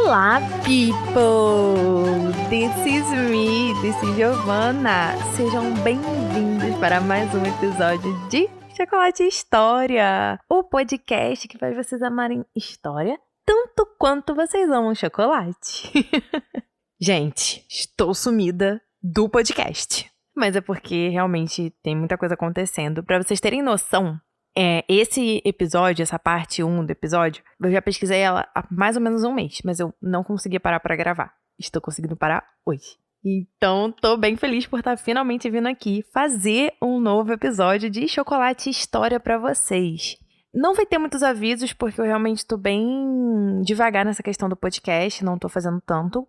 Olá, people! This is me, this is Giovanna. Sejam bem-vindos para mais um episódio de Chocolate História, o podcast que faz vocês amarem história tanto quanto vocês amam chocolate. Gente, estou sumida do podcast, mas é porque realmente tem muita coisa acontecendo. Para vocês terem noção, esse episódio, essa parte 1 do episódio, eu já pesquisei ela há mais ou menos um mês, mas eu não conseguia parar pra gravar. Estou conseguindo parar hoje. Então, tô bem feliz por estar finalmente vindo aqui fazer um novo episódio de Chocolate História pra vocês. Não vai ter muitos avisos, porque eu realmente tô bem devagar nessa questão do podcast, não tô fazendo tanto.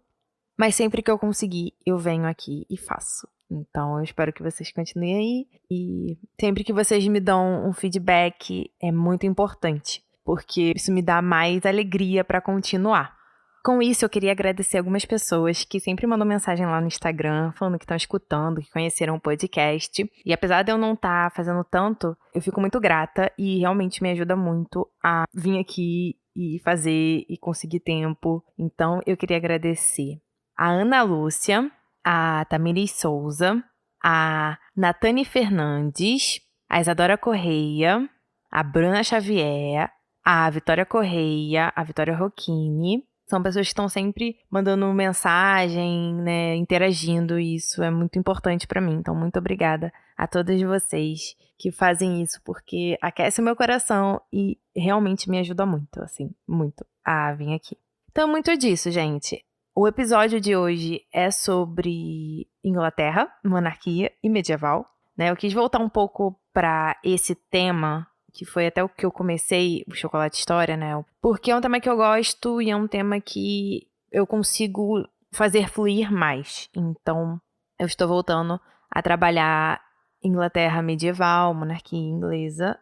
Mas sempre que eu conseguir, eu venho aqui e faço. Então, eu espero que vocês continuem aí. E sempre que vocês me dão um feedback, é muito importante. Porque isso me dá mais alegria para continuar. Com isso, eu queria agradecer algumas pessoas que sempre mandam mensagem lá no Instagram, falando que estão escutando, que conheceram o podcast. E apesar de eu não estar fazendo tanto, eu fico muito grata e realmente me ajuda muito a vir aqui e fazer e conseguir tempo. Então, eu queria agradecer a Ana Lúcia, a Tamiris Souza, a Natane Fernandes, a Isadora Correia, a Bruna Xavier, a Vitória Correia, a Vitória Rocchini. São pessoas que estão sempre mandando mensagem, né, interagindo, e isso é muito importante para mim. Então, muito obrigada a todas vocês que fazem isso, porque aquece o meu coração e realmente me ajuda muito, assim, muito a vir aqui. Então, muito disso, gente. O episódio de hoje é sobre Inglaterra, monarquia e medieval, né? Eu quis voltar um pouco para esse tema, que foi até o que eu comecei, o Chocolate História, né? Porque é um tema que eu gosto e é um tema que eu consigo fazer fluir mais. Então, eu estou voltando a trabalhar Inglaterra medieval, monarquia inglesa,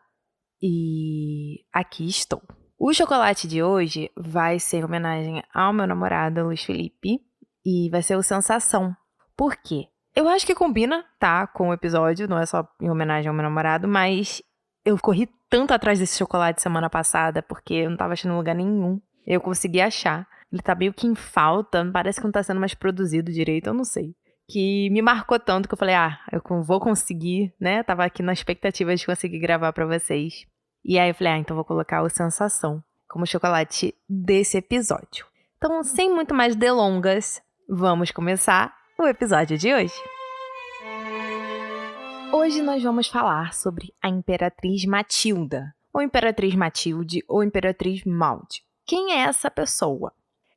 e aqui estou. O chocolate de hoje vai ser em homenagem ao meu namorado, Luiz Felipe, e vai ser o Sensação. Por quê? Eu acho que combina, tá, com o episódio, não é só em homenagem ao meu namorado, mas eu corri tanto atrás desse chocolate semana passada, porque eu não tava achando em lugar nenhum. Eu consegui achar. Ele tá meio que em falta, parece que não tá sendo mais produzido direito, eu não sei. Que me marcou tanto que eu falei, eu vou conseguir, né? Tava aqui na expectativa de conseguir gravar pra vocês. E aí eu falei, então vou colocar o Sensação como chocolate desse episódio. Então, sem muito mais delongas, vamos começar o episódio de hoje. Hoje nós vamos falar sobre a Imperatriz Matilda, ou Imperatriz Matilde, ou Imperatriz Maud. Quem é essa pessoa?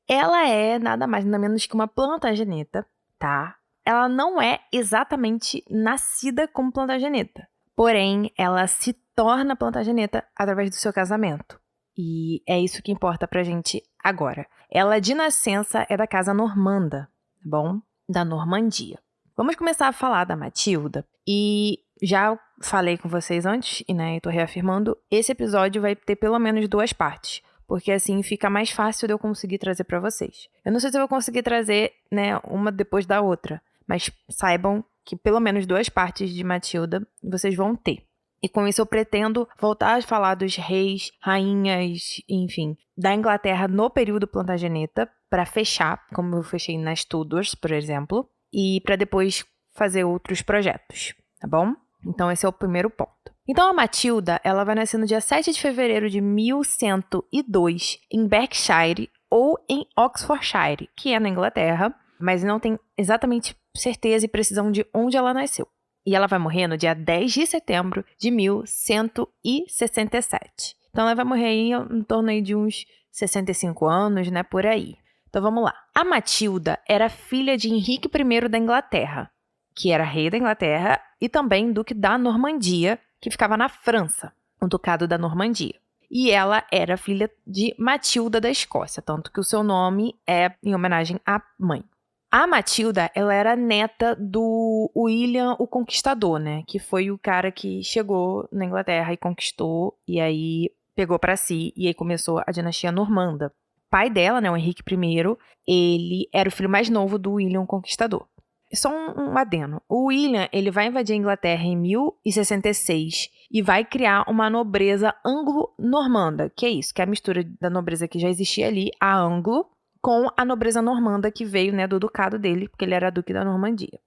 Ela é nada mais nada menos que uma plantageneta, tá? Ela não é exatamente nascida como plantageneta, porém ela se torna plantageneta através do seu casamento. E é isso que importa pra gente agora. Ela de nascença é da casa normanda, tá bom? Da Normandia. Vamos começar a falar da Matilda. E já falei com vocês antes, né, e tô reafirmando, esse episódio vai ter pelo menos 2 partes. Porque assim fica mais fácil de eu conseguir trazer pra vocês. Eu não sei se eu vou conseguir trazer, né, uma depois da outra. Mas saibam que pelo menos 2 partes de Matilda vocês vão ter. E com isso eu pretendo voltar a falar dos reis, rainhas, enfim, da Inglaterra no período Plantageneta, para fechar, como eu fechei nas Tudors, por exemplo, e para depois fazer outros projetos, tá bom? Então esse é o primeiro ponto. Então a Matilda, ela vai nascer no dia 7 de fevereiro de 1102 em Berkshire ou em Oxfordshire, que é na Inglaterra, mas não tem exatamente certeza e precisão de onde ela nasceu. E ela vai morrer no dia 10 de setembro de 1167. Então ela vai morrer aí em torno aí de uns 65 anos, né, por aí. Então vamos lá. A Matilda era filha de Henrique I da Inglaterra, que era rei da Inglaterra e também duque da Normandia, que ficava na França, o ducado da Normandia. E ela era filha de Matilda da Escócia, tanto que o seu nome é em homenagem à mãe. A Matilda, ela era neta do William o Conquistador, né? Que foi o cara que chegou na Inglaterra e conquistou, e aí pegou pra si, e aí começou a dinastia normanda. O pai dela, né, o Henrique I, ele era o filho mais novo do William o Conquistador. Só um adeno. O William, ele vai invadir a Inglaterra em 1066 e vai criar uma nobreza anglo-normanda. Que é isso? Que é a mistura da nobreza que já existia ali, a anglo, com a nobreza normanda que veio, né, do ducado dele, porque ele era duque da Normandia.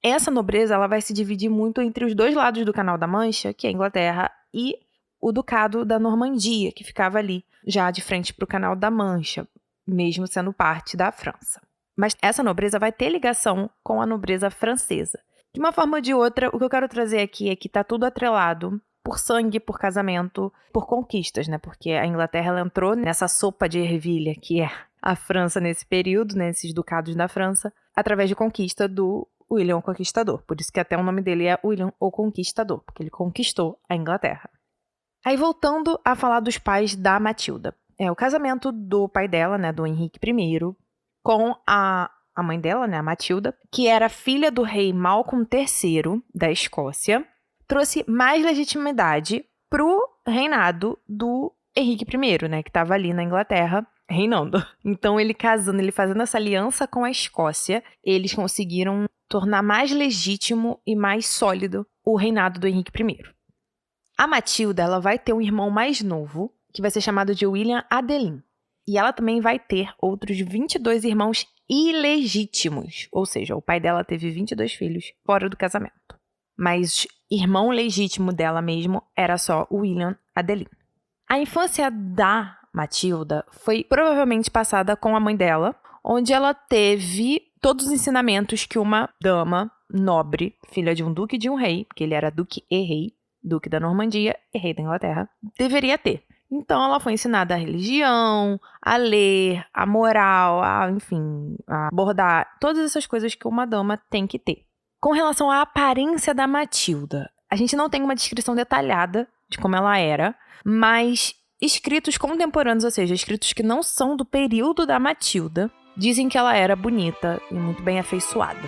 Essa nobreza ela vai se dividir muito entre os dois lados do Canal da Mancha, que é a Inglaterra, e o ducado da Normandia, que ficava ali, já de frente para o Canal da Mancha, mesmo sendo parte da França. Mas essa nobreza vai ter ligação com a nobreza francesa. De uma forma ou de outra, o que eu quero trazer aqui é que está tudo atrelado por sangue, por casamento, por conquistas, né? Porque a Inglaterra ela entrou nessa sopa de ervilha que é a França nesse período, né? Esses ducados da França, através de conquista do William o Conquistador. Por isso que até o nome dele é William o Conquistador, porque ele conquistou a Inglaterra. Aí voltando a falar dos pais da Matilda. O casamento do pai dela, né, do Henrique I, com a mãe dela, né, a Matilda, que era filha do rei Malcolm III da Escócia, trouxe mais legitimidade pro reinado do Henrique I, né, que estava ali na Inglaterra reinando. Então ele fazendo essa aliança com a Escócia, eles conseguiram tornar mais legítimo e mais sólido o reinado do Henrique I. A Matilda, ela vai ter um irmão mais novo, que vai ser chamado de William Adelin. E ela também vai ter outros 22 irmãos ilegítimos. Ou seja, o pai dela teve 22 filhos fora do casamento. Mas irmão legítimo dela mesmo era só o William Adelin. A infância da Matilda foi provavelmente passada com a mãe dela, onde ela teve todos os ensinamentos que uma dama nobre, filha de um duque e de um rei, porque ele era duque e rei, duque da Normandia e rei da Inglaterra, deveria ter. Então, ela foi ensinada a religião, a ler, a moral, enfim, a abordar todas essas coisas que uma dama tem que ter. Com relação à aparência da Matilda, a gente não tem uma descrição detalhada de como ela era, mas escritos contemporâneos, ou seja, escritos que não são do período da Matilda, dizem que ela era bonita e muito bem afeiçoada.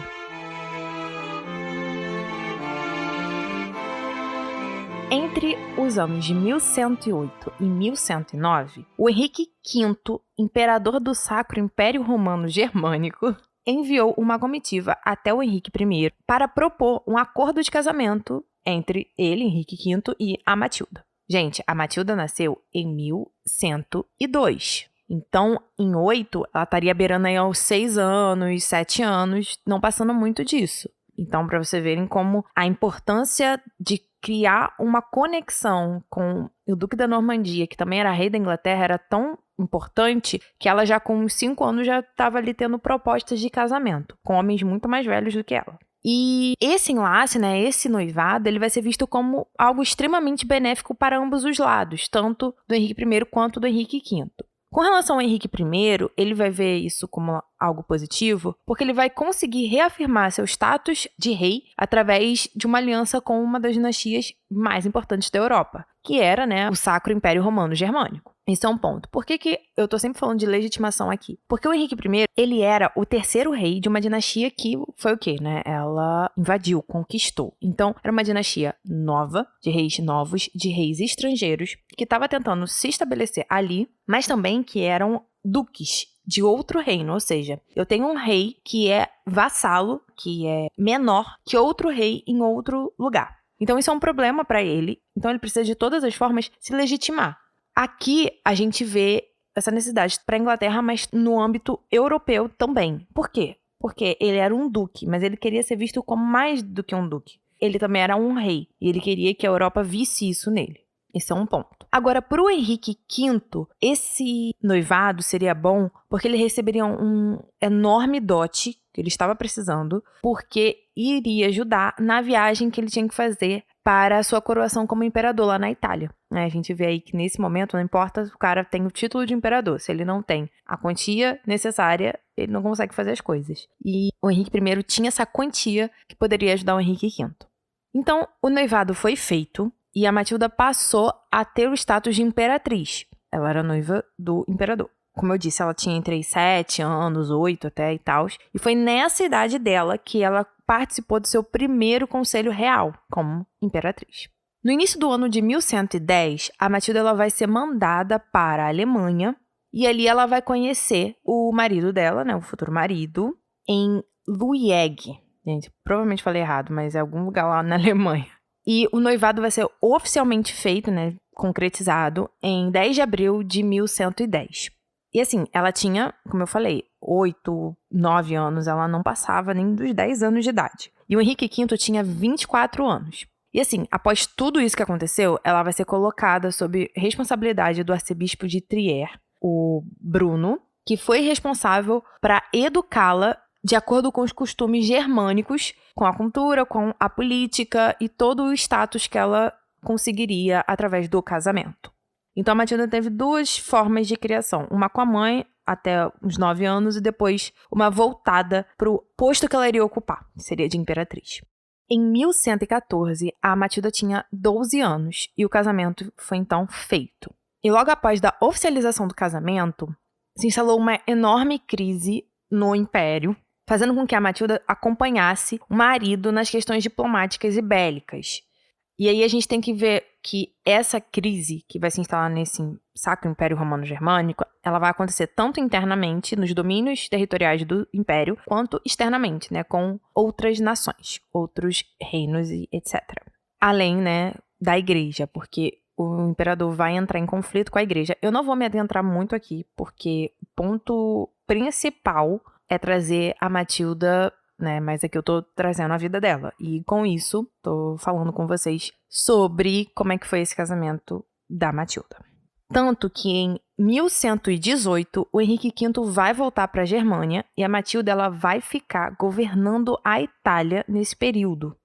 Entre os anos de 1108 e 1109, o Henrique V, imperador do Sacro Império Romano Germânico, enviou uma comitiva até o Henrique I para propor um acordo de casamento entre ele, Henrique V, e a Matilda. Gente, a Matilda nasceu em 1102. Então, em 8, ela estaria beirando aí aos 6 anos, 7 anos, não passando muito disso. Então, para vocês verem como a importância de criar uma conexão com o Duque da Normandia, que também era rei da Inglaterra, era tão importante que ela já com uns 5 anos já estava ali tendo propostas de casamento, com homens muito mais velhos do que ela. E esse enlace, né, esse noivado, ele vai ser visto como algo extremamente benéfico para ambos os lados, tanto do Henrique I quanto do Henrique V. Com relação ao Henrique I, ele vai ver isso como algo positivo, porque ele vai conseguir reafirmar seu status de rei através de uma aliança com uma das dinastias mais importantes da Europa, que era, né, o Sacro Império Romano Germânico. Esse é um ponto. Por que eu tô sempre falando de legitimação aqui? Porque o Henrique I, ele era o terceiro rei de uma dinastia que foi o quê, né? Ela invadiu, conquistou. Então, era uma dinastia nova, de reis novos, de reis estrangeiros, que estava tentando se estabelecer ali, mas também que eram duques de outro reino, ou seja, eu tenho um rei que é vassalo, que é menor que outro rei em outro lugar. Então, isso é um problema para ele. Então, ele precisa de todas as formas se legitimar. Aqui, a gente vê essa necessidade para a Inglaterra, mas no âmbito europeu também. Por quê? Porque ele era um duque, mas ele queria ser visto como mais do que um duque. Ele também era um rei, e ele queria que a Europa visse isso nele. Esse é um ponto. Agora, para o Henrique V, esse noivado seria bom porque ele receberia um enorme dote que ele estava precisando, porque iria ajudar na viagem que ele tinha que fazer para a sua coroação como imperador lá na Itália. A gente vê aí que nesse momento, não importa, o cara tem o título de imperador. Se ele não tem a quantia necessária, ele não consegue fazer as coisas. E o Henrique I tinha essa quantia que poderia ajudar o Henrique V. Então, o noivado foi feito e a Matilda passou a ter o status de imperatriz. Ela era noiva do imperador. Como eu disse, ela tinha entre 7 anos, 8 até e tal. E foi nessa idade dela que ela participou do seu primeiro conselho real como imperatriz. No início do ano de 1110, a Matilda ela vai ser mandada para a Alemanha e ali ela vai conhecer o marido dela, né, o futuro marido, em Lueg. Gente, provavelmente falei errado, mas é algum lugar lá na Alemanha. E o noivado vai ser oficialmente feito, né, concretizado, em 10 de abril de 1110. E assim, ela tinha, como eu falei, 8, 9 anos, ela não passava nem dos 10 anos de idade. E o Henrique V tinha 24 anos. E assim, após tudo isso que aconteceu, ela vai ser colocada sob responsabilidade do arcebispo de Trier, o Bruno, que foi responsável para educá-la de acordo com os costumes germânicos, com a cultura, com a política e todo o status que ela conseguiria através do casamento. Então a Matilda teve 2 formas de criação, uma com a mãe até uns 9 anos e depois uma voltada para o posto que ela iria ocupar, que seria de imperatriz. Em 1114, a Matilda tinha 12 anos e o casamento foi então feito. E logo após da oficialização do casamento, se instalou uma enorme crise no Império, fazendo com que a Matilda acompanhasse o marido nas questões diplomáticas e bélicas. E aí a gente tem que ver que essa crise que vai se instalar nesse Sacro Império Romano Germânico, ela vai acontecer tanto internamente, nos domínios territoriais do Império, quanto externamente, né, com outras nações, outros reinos e etc. Além, né, da igreja, porque o imperador vai entrar em conflito com a igreja. Eu não vou me adentrar muito aqui, porque o ponto principal é trazer a Matilda, né, mas aqui eu tô trazendo a vida dela. E com isso, tô falando com vocês sobre como é que foi esse casamento da Matilda. Tanto que em 1118, o Henrique V vai voltar para a Germânia e a Matilda ela vai ficar governando a Itália nesse período.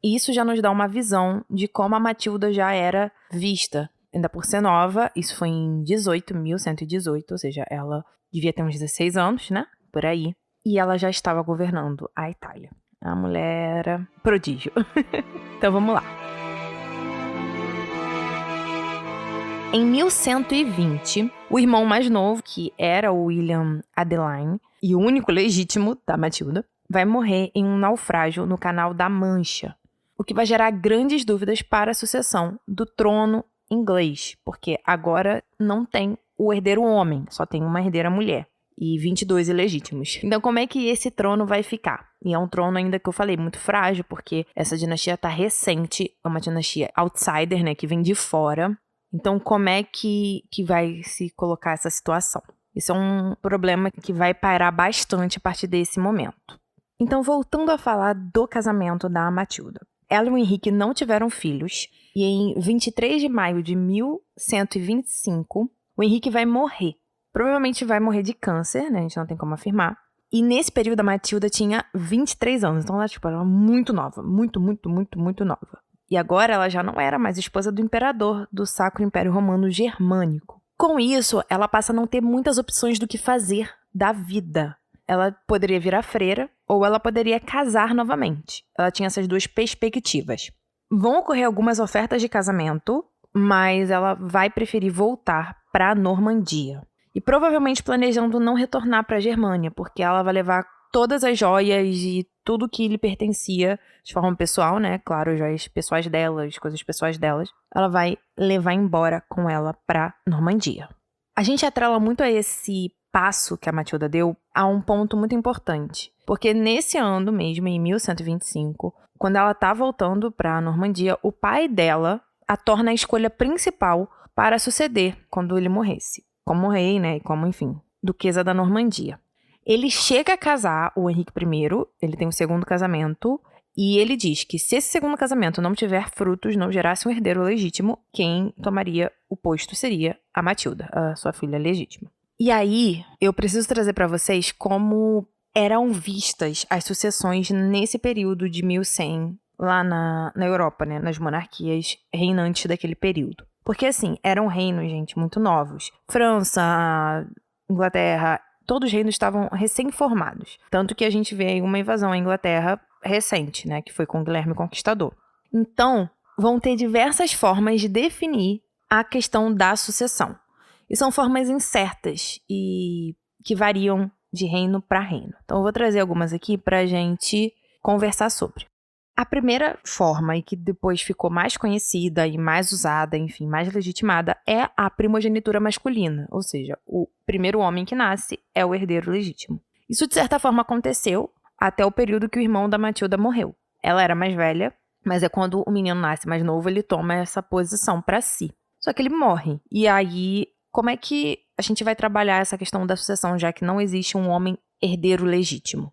E isso já nos dá uma visão de como a Matilda já era vista. Ainda por ser nova, isso foi em 1118, ou seja, ela devia ter uns 16 anos, né? Por aí. E ela já estava governando a Itália. A mulher era prodígio. Então vamos lá. Em 1120, o irmão mais novo, que era o William Adeline, e o único legítimo da Matilda, vai morrer em um naufrágio no Canal da Mancha, o que vai gerar grandes dúvidas para a sucessão do trono inglês, porque agora não tem o herdeiro homem, só tem uma herdeira mulher e 22 ilegítimos. Então como é que esse trono vai ficar? E é um trono ainda que eu falei, muito frágil, porque essa dinastia tá recente, é uma dinastia outsider, né, que vem de fora. Então como é que vai se colocar essa situação? Isso é um problema que vai pairar bastante a partir desse momento. Então voltando a falar do casamento da Matilda. Ela e o Henrique não tiveram filhos, e em 23 de maio de 1125, o Henrique vai morrer. Provavelmente vai morrer de câncer, né? A gente não tem como afirmar. E nesse período a Matilda tinha 23 anos, então ela era muito nova, muito nova. E agora ela já não era mais esposa do imperador do Sacro Império Romano Germânico. Com isso, ela passa a não ter muitas opções do que fazer da vida. Ela poderia virar freira ou ela poderia casar novamente. Ela tinha essas 2 perspectivas. Vão ocorrer algumas ofertas de casamento, mas ela vai preferir voltar para a Normandia. E provavelmente planejando não retornar para a Germânia, porque ela vai levar todas as joias e tudo que lhe pertencia de forma pessoal, né? Claro, as joias pessoais delas, coisas pessoais delas. Ela vai levar embora com ela para Normandia. A gente atrela muito a esse passo que a Matilda deu a um ponto muito importante. Porque nesse ano mesmo, em 1125, quando ela tá voltando para Normandia, o pai dela a torna a escolha principal para suceder quando ele morresse. Como rei, né? E como, enfim, duquesa da Normandia. Ele chega a casar o Henrique I, ele tem um segundo casamento, e ele diz que se esse segundo casamento não tiver frutos, não gerasse um herdeiro legítimo, quem tomaria o posto seria a Matilda, a sua filha legítima. E aí, eu preciso trazer para vocês como eram vistas as sucessões nesse período de 1100, lá na Europa, né? Nas monarquias reinantes daquele período. Porque, assim, eram reinos, gente, muito novos. França, Inglaterra, todos os reinos estavam recém-formados. Tanto que a gente vê aí uma invasão à Inglaterra recente, né? Que foi com Guilherme Conquistador. Então, vão ter diversas formas de definir a questão da sucessão. E são formas incertas e que variam de reino para reino. Então, eu vou trazer algumas aqui para a gente conversar sobre. A primeira forma, e que depois ficou mais conhecida e mais usada, enfim, mais legitimada, é a primogenitura masculina, ou seja, o primeiro homem que nasce é o herdeiro legítimo. Isso, de certa forma, aconteceu até o período que o irmão da Matilda morreu. Ela era mais velha, mas é quando o menino nasce mais novo, ele toma essa posição para si. Só que ele morre. E aí, como é que a gente vai trabalhar essa questão da sucessão, já que não existe um homem herdeiro legítimo.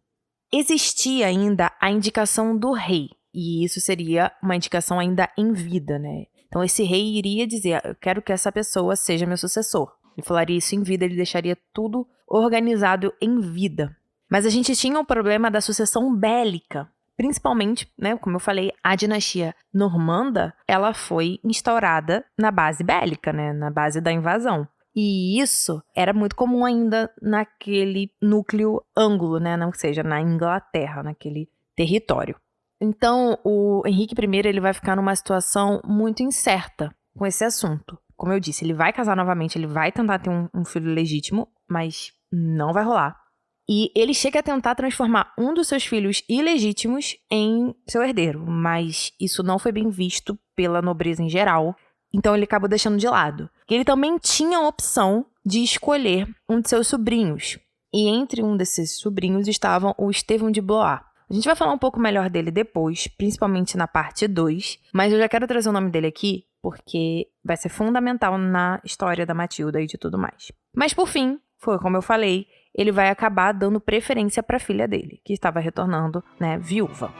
Existia ainda a indicação do rei, e isso seria uma indicação ainda em vida, né? Então esse rei iria dizer, eu quero que essa pessoa seja meu sucessor. Ele falaria isso em vida, ele deixaria tudo organizado em vida. Mas a gente tinha o problema da sucessão bélica. Principalmente, né, como eu falei, a dinastia normanda, ela foi instaurada na base bélica, né, na base da invasão. E isso era muito comum ainda naquele núcleo anglo, né, ou seja, na Inglaterra, naquele território. Então, o Henrique I ele vai ficar numa situação muito incerta com esse assunto. Como eu disse, ele vai casar novamente, ele vai tentar ter um filho legítimo, mas não vai rolar. E ele chega a tentar transformar um dos seus filhos ilegítimos em seu herdeiro, mas isso não foi bem visto pela nobreza em geral, então ele acabou deixando de lado. Ele também tinha a opção de escolher um de seus sobrinhos, e entre um desses sobrinhos estavam o Estevão de Blois. A gente vai falar um pouco melhor dele depois, principalmente na parte 2, mas eu já quero trazer o nome dele aqui, porque vai ser fundamental na história da Matilda e de tudo mais. Mas por fim, foi como eu falei, ele vai acabar dando preferência para a filha dele, que estava retornando, né, viúva.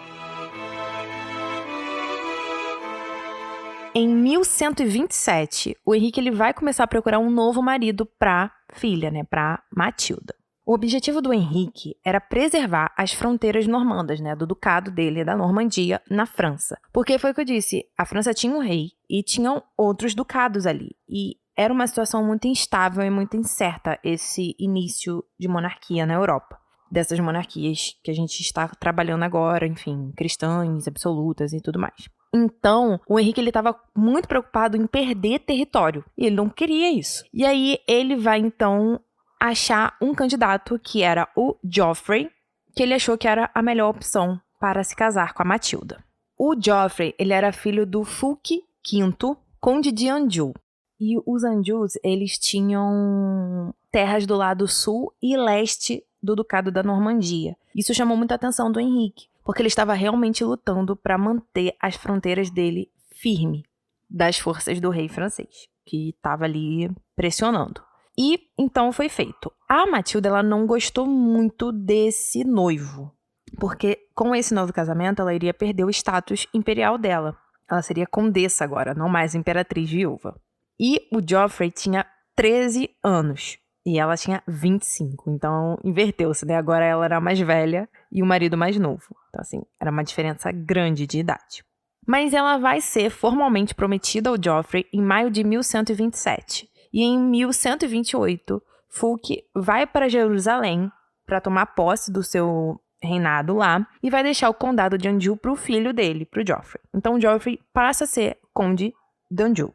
Em 1127, o Henrique ele vai começar a procurar um novo marido para filha, né, para Matilda. O objetivo do Henrique era preservar as fronteiras normandas, né, do ducado dele, da Normandia, na França. Porque foi o que eu disse, a França tinha um rei e tinham outros ducados ali. E era uma situação muito instável e muito incerta esse início de monarquia na Europa. Dessas monarquias que a gente está trabalhando agora, enfim, cristãs, absolutas e tudo mais. Então, o Henrique estava muito preocupado em perder território. E ele não queria isso. E aí, ele vai, então, achar um candidato que era o Geoffrey, que ele achou que era a melhor opção para se casar com a Matilda. O Geoffrey, ele era filho do Fulk V, conde de Anjou. E os Anjous, eles tinham terras do lado sul e leste do Ducado da Normandia. Isso chamou muita atenção do Henrique, porque ele estava realmente lutando para manter as fronteiras dele firme das forças do rei francês, que estava ali pressionando. E então foi feito. A Matilda ela não gostou muito desse noivo, porque com esse novo casamento ela iria perder o status imperial dela. Ela seria condessa agora, não mais imperatriz viúva. E o Geoffrey tinha 13 anos e ela tinha 25, então inverteu-se, né? Agora ela era mais velha e o marido mais novo. Então assim, era uma diferença grande de idade. Mas ela vai ser formalmente prometida ao Geoffrey em maio de 1127. E em 1128, Fulk vai para Jerusalém para tomar posse do seu reinado lá e vai deixar o condado de Anjou para o filho dele, para o Geoffrey. Então o Geoffrey passa a ser conde de Anjou.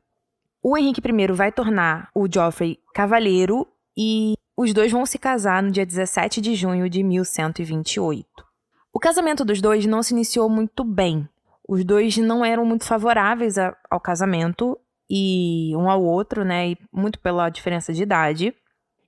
O Henrique I vai tornar o Geoffrey cavalheiro e os dois vão se casar no dia 17 de junho de 1128. O casamento dos dois não se iniciou muito bem. Os dois não eram muito favoráveis ao casamento e um ao outro, né? E muito pela diferença de idade.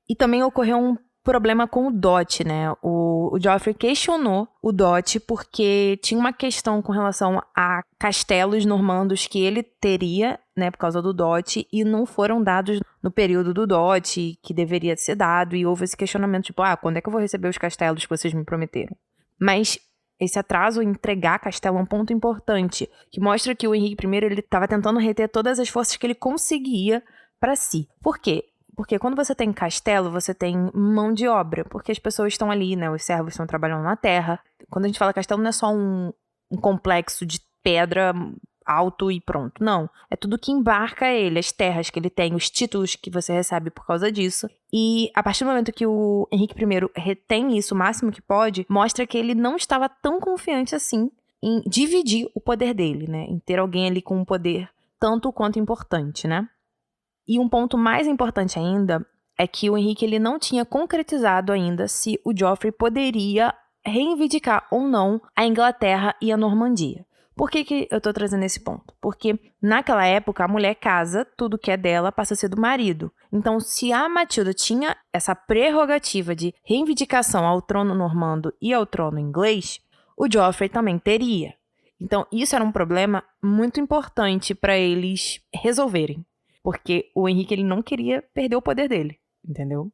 E também ocorreu um problema com o dote, né? O Geoffrey questionou o dote porque tinha uma questão com relação a castelos normandos que ele teria, né, por causa do dote, e não foram dados no período do dote que deveria ser dado, e houve esse questionamento, tipo, quando é que eu vou receber os castelos que vocês me prometeram? Mas esse atraso em entregar castelo é um ponto importante, que mostra que o Henrique I ele estava tentando reter todas as forças que ele conseguia para si. Por quê? Porque quando você tem castelo, você tem mão de obra, porque as pessoas estão ali, né? Os servos estão trabalhando na terra. Quando a gente fala castelo, não é só um complexo de pedra alto e pronto. Não. É tudo que embarca ele, as terras que ele tem, os títulos que você recebe por causa disso. E a partir do momento que o Henrique I retém isso o máximo que pode, mostra que ele não estava tão confiante assim em dividir o poder dele, né? Em ter alguém ali com um poder tanto quanto importante, né? E um ponto mais importante ainda é que o Henrique ele não tinha concretizado ainda se o Geoffrey poderia reivindicar ou não a Inglaterra e a Normandia. Por que eu tô trazendo esse ponto? Porque naquela época a mulher casa, tudo que é dela passa a ser do marido. Então se a Matilda tinha essa prerrogativa de reivindicação ao trono normando e ao trono inglês, o Geoffrey também teria. Então isso era um problema muito importante para eles resolverem. Porque o Henrique ele não queria perder o poder dele. entendeu?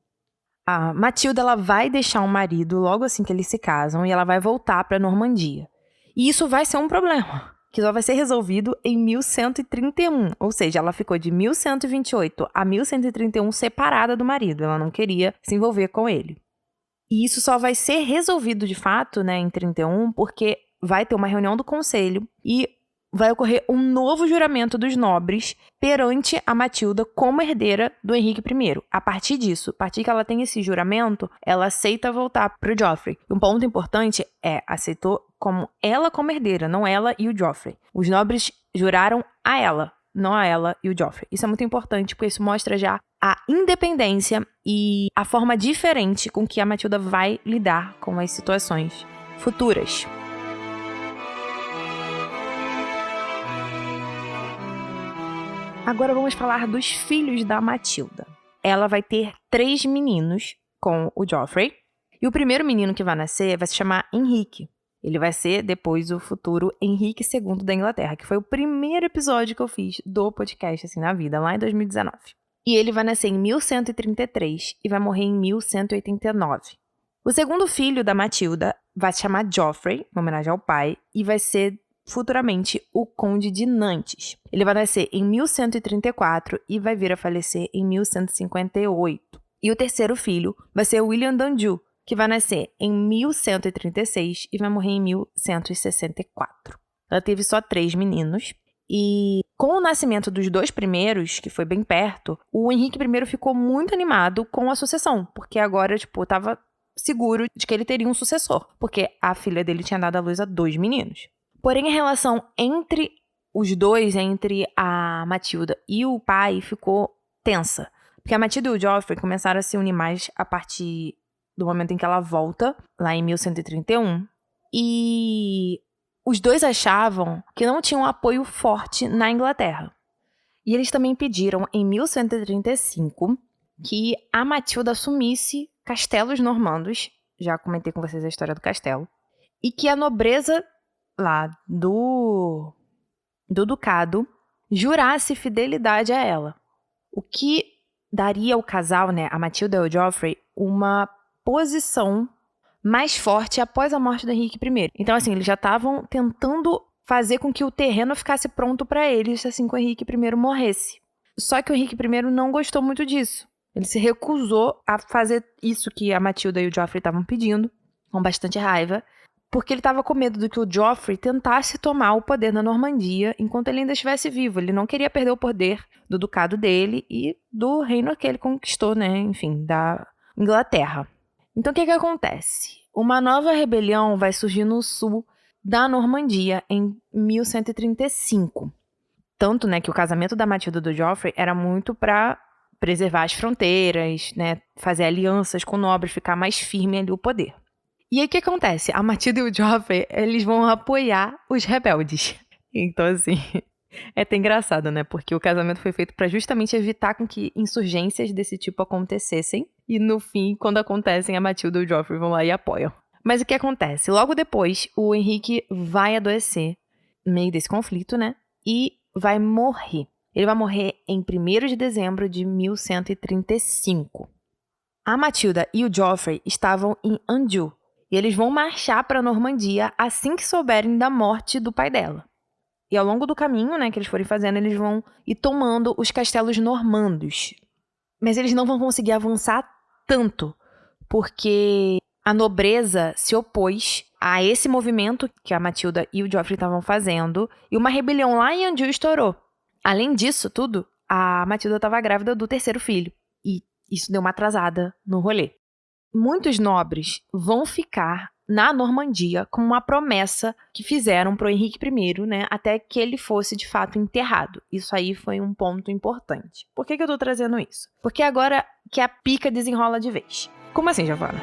A Matilda, ela vai deixar o marido logo assim que eles se casam e ela vai voltar pra Normandia. E isso vai ser um problema, que só vai ser resolvido em 1131. Ou seja, ela ficou de 1128 a 1131 separada do marido. Ela não queria se envolver com ele. E isso só vai ser resolvido de fato, né, em 31, porque vai ter uma reunião do conselho e vai ocorrer um novo juramento dos nobres perante a Matilda como herdeira do Henrique I. A partir disso, a partir que ela tem esse juramento, ela aceita voltar pro Joffrey. Um ponto importante é, aceitou ela como herdeira, não ela e o Joffrey. Os nobres juraram a ela, não a ela e o Joffrey. Isso é muito importante, porque isso mostra já a independência e a forma diferente com que a Matilda vai lidar com as situações futuras. Agora vamos falar dos filhos da Matilda. Ela vai ter 3 meninos com o Joffrey. E o primeiro menino que vai nascer vai se chamar Henrique. Ele vai ser depois o futuro Henrique II da Inglaterra, que foi o primeiro episódio que eu fiz do podcast, assim, na vida, lá em 2019. E ele vai nascer em 1133 e vai morrer em 1189. O segundo filho da Matilda vai se chamar Joffrey, em homenagem ao pai, e vai ser futuramente o Conde de Nantes. Ele vai nascer em 1134 e vai vir a falecer em 1158. E o terceiro filho vai ser William Danju, que vai nascer em 1136 e vai morrer em 1164. Ela teve só 3 meninos. E com o nascimento dos 2 primeiros, que foi bem perto, o Henrique I ficou muito animado com a sucessão, porque agora, estava seguro de que ele teria um sucessor, porque a filha dele tinha dado à luz a 2 meninos. Porém, a relação entre os dois, entre a Matilda e o pai, ficou tensa. Porque a Matilda e o Joffrey começaram a se unir mais a partir do momento em que ela volta, lá em 1131. E os dois achavam que não tinham apoio forte na Inglaterra. E eles também pediram, em 1135, que a Matilda assumisse castelos normandos. Já comentei com vocês a história do castelo. E que a nobreza lá do ducado jurasse fidelidade a ela. O que daria ao casal, né, a Matilda e o Joffrey, uma posição mais forte após a morte do Henrique I. Então, assim, eles já estavam tentando fazer com que o terreno ficasse pronto para eles assim que o Henrique I morresse. Só que o Henrique I não gostou muito disso. Ele se recusou a fazer isso que a Matilda e o Joffrey estavam pedindo, com bastante raiva, porque ele estava com medo de que o Joffrey tentasse tomar o poder na Normandia enquanto ele ainda estivesse vivo. Ele não queria perder o poder do ducado dele e do reino que ele conquistou, né, enfim, da Inglaterra. Então, o que acontece? Uma nova rebelião vai surgir no sul da Normandia em 1135. Tanto, né, que o casamento da Matilda e do Joffrey era muito para preservar as fronteiras, né, fazer alianças com nobres, ficar mais firme ali o poder. E aí, o que acontece? A Matilda e o Joffrey, eles vão apoiar os rebeldes. Então, assim, é até engraçado, né? Porque o casamento foi feito para justamente evitar com que insurgências desse tipo acontecessem. E, no fim, quando acontecem, a Matilda e o Joffrey vão lá e apoiam. Mas o que acontece? Logo depois, o Henrique vai adoecer no meio desse conflito, né? E vai morrer. Ele vai morrer em 1º de dezembro de 1135. A Matilda e o Joffrey estavam em Anjou. E eles vão marchar para a Normandia assim que souberem da morte do pai dela. E ao longo do caminho, né, que eles forem fazendo, eles vão ir tomando os castelos normandos. Mas eles não vão conseguir avançar tanto, porque a nobreza se opôs a esse movimento que a Matilda e o Joffrey estavam fazendo, e uma rebelião lá em Anjou estourou. Além disso tudo, a Matilda estava grávida do 3º filho, e isso deu uma atrasada no rolê. Muitos nobres vão ficar na Normandia como uma promessa que fizeram para o Henrique I, né, até que ele fosse de fato enterrado. Isso aí foi um ponto importante. Por que eu tô trazendo isso? Porque agora que a pica desenrola de vez. Como assim, Giovana?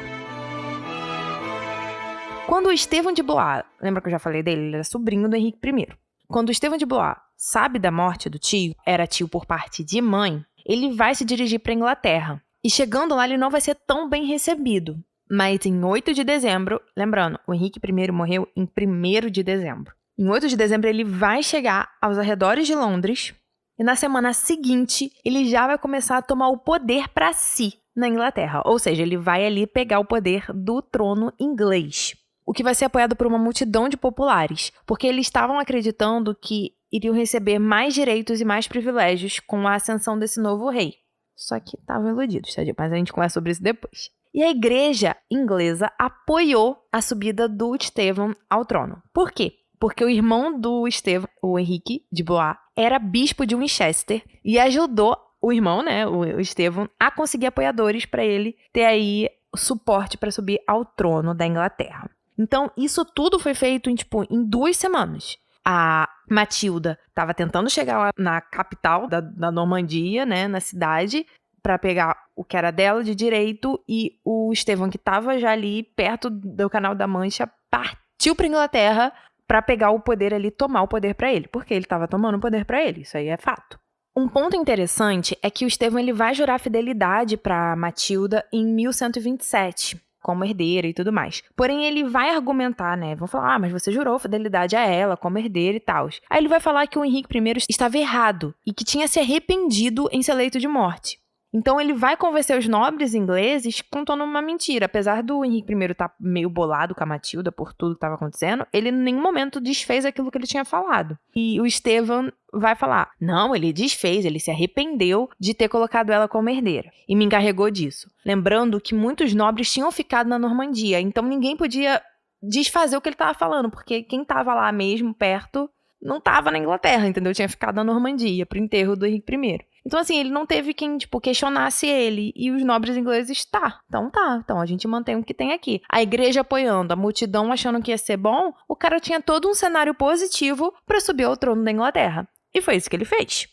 Quando o Estevão de Blois, lembra que eu já falei dele? Ele era sobrinho do Henrique I. Quando o Estevão de Blois sabe da morte do tio, era tio por parte de mãe, ele vai se dirigir para a Inglaterra. E chegando lá, ele não vai ser tão bem recebido. Mas em 8 de dezembro, lembrando, o Henrique I morreu em 1º de dezembro. Em 8 de dezembro, ele vai chegar aos arredores de Londres. E na semana seguinte, ele já vai começar a tomar o poder para si na Inglaterra. Ou seja, ele vai ali pegar o poder do trono inglês. O que vai ser apoiado por uma multidão de populares, porque eles estavam acreditando que iriam receber mais direitos e mais privilégios com a ascensão desse novo rei. Só que estavam iludidos, tá? Mas a gente conversa sobre isso depois. E a igreja inglesa apoiou a subida do Estevão ao trono. Por quê? Porque o irmão do Estevão, o Henrique de Blois, era bispo de Winchester e ajudou o irmão, né, o Estevão, a conseguir apoiadores para ele ter aí suporte para subir ao trono da Inglaterra. Então, isso tudo foi feito em 2 semanas. A Matilda estava tentando chegar lá na capital da Normandia, né, na cidade, para pegar o que era dela de direito, e o Estevão, que estava já ali perto do Canal da Mancha, partiu para Inglaterra para pegar o poder ali, tomar o poder para ele, porque ele estava tomando o poder para ele, isso aí é fato. Um ponto interessante é que o Estevão ele vai jurar fidelidade para Matilda em 1127, como herdeira e tudo mais. Porém, ele vai argumentar, né? Vão falar, mas você jurou fidelidade a ela como herdeira e tal. Aí ele vai falar que o Henrique I estava errado e que tinha se arrependido em seu leito de morte. Então ele vai convencer os nobres ingleses contando uma mentira. Apesar do Henrique I estar meio bolado com a Matilda por tudo que estava acontecendo, ele em nenhum momento desfez aquilo que ele tinha falado. E o Estevão vai falar, não, ele desfez, ele se arrependeu de ter colocado ela como herdeira. E me encarregou disso. Lembrando que muitos nobres tinham ficado na Normandia, então ninguém podia desfazer o que ele estava falando, porque quem estava lá mesmo, perto, não estava na Inglaterra, entendeu? Tinha ficado na Normandia, pro enterro do Henrique I. Então, assim, ele não teve quem, questionasse ele. E os nobres ingleses, então a gente mantém o que tem aqui. A igreja apoiando, a multidão achando que ia ser bom, o cara tinha todo um cenário positivo para subir ao trono da Inglaterra. E foi isso que ele fez.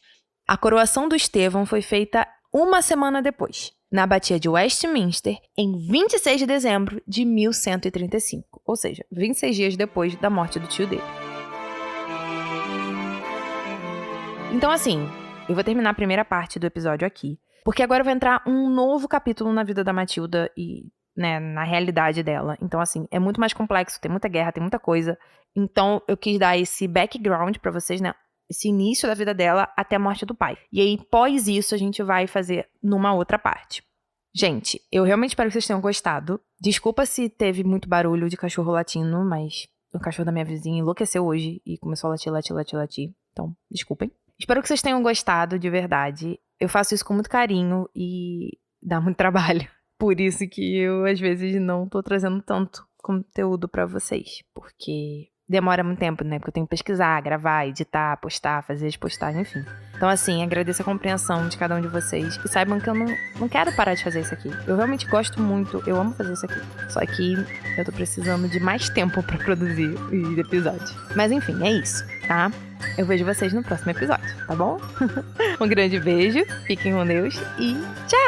A coroação do Estevão foi feita 1 semana depois, na abadia de Westminster, em 26 de dezembro de 1135. Ou seja, 26 dias depois da morte do tio dele. Então, assim, eu vou terminar a primeira parte do episódio aqui, porque agora vai entrar um novo capítulo na vida da Matilda e, né, na realidade dela. Então, assim, é muito mais complexo, tem muita guerra, tem muita coisa. Então, eu quis dar esse background pra vocês, né, esse início da vida dela até a morte do pai. E aí, pós isso, a gente vai fazer numa outra parte. Gente, eu realmente espero que vocês tenham gostado. Desculpa se teve muito barulho de cachorro latindo, mas o cachorro da minha vizinha enlouqueceu hoje e começou a latir. Então, desculpem. Espero que vocês tenham gostado, de verdade. Eu faço isso com muito carinho e dá muito trabalho. Por isso que eu, às vezes, não tô trazendo tanto conteúdo pra vocês. Porque demora muito tempo, né? Porque eu tenho que pesquisar, gravar, editar, postar, fazer as postagens, enfim. Então, assim, agradeço a compreensão de cada um de vocês. E saibam que eu não quero parar de fazer isso aqui. Eu realmente gosto muito, eu amo fazer isso aqui. Só que eu tô precisando de mais tempo pra produzir os episódios. Mas, enfim, é isso, tá? Eu vejo vocês no próximo episódio, tá bom? Um grande beijo, fiquem com Deus e tchau!